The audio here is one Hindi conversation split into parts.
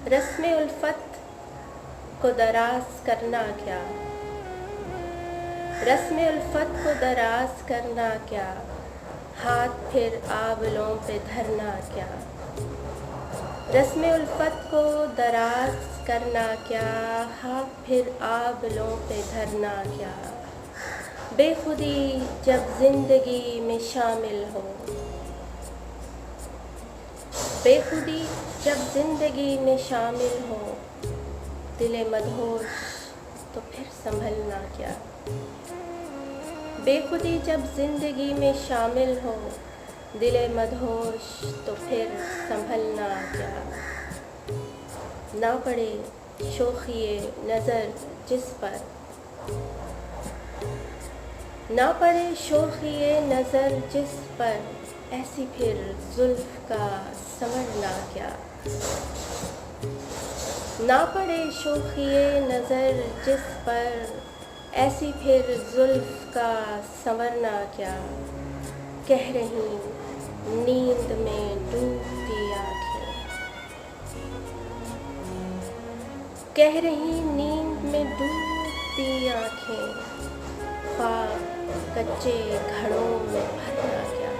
रस्म उल्फत को दराज करना क्या, रस्म उल्फत को दराज करना क्या, हाथ फिर आबलों पे धरना क्या। रस्म उल्फत को दराज करना क्या, हाथ फिर आबलों पे धरना क्या। बेखुदी जब जिंदगी में शामिल हो, बेखुदी जब जिंदगी में शामिल हो, दिले मदहोश तो फिर संभलना क्या। बेखुदी जब जिंदगी में शामिल हो, दिले मदहोश तो फिर संभलना क्या। ना पड़े शोखिए नज़र जिस पर, ना पड़े शोखिए नज़र जिस पर, ऐसी फिर जुल्फ का संवरना क्या। ना पड़े शोखिए नज़र जिस पर, ऐसी फिर जुल्फ का संवरना क्या। कह रही नींद में डूबती आँखें, कह रही नींद में डूबती आँखें, ख्वाब कच्चे घड़ों में भरना क्या।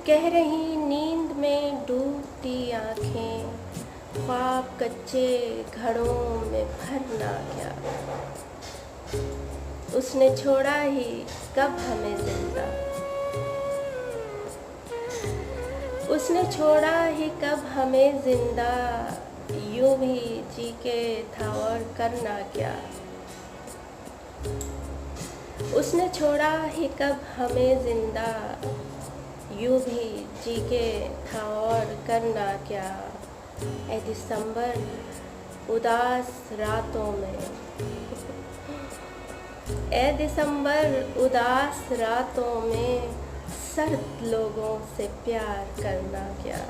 कह रही नींद में डूबती आँखें, ख्वाब कच्चे घड़ों में भरना क्या। उसने छोड़ा ही कब हमें जिंदा, उसने छोड़ा ही कब हमें जिंदा, यूं भी जी के था और करना क्या। उसने छोड़ा ही कब हमें जिंदा, यूं भी जी के था और करना क्या। ऐ दिसंबर उदास रातों में, ऐ दिसंबर उदास रातों में, सर्द लोगों से प्यार करना क्या।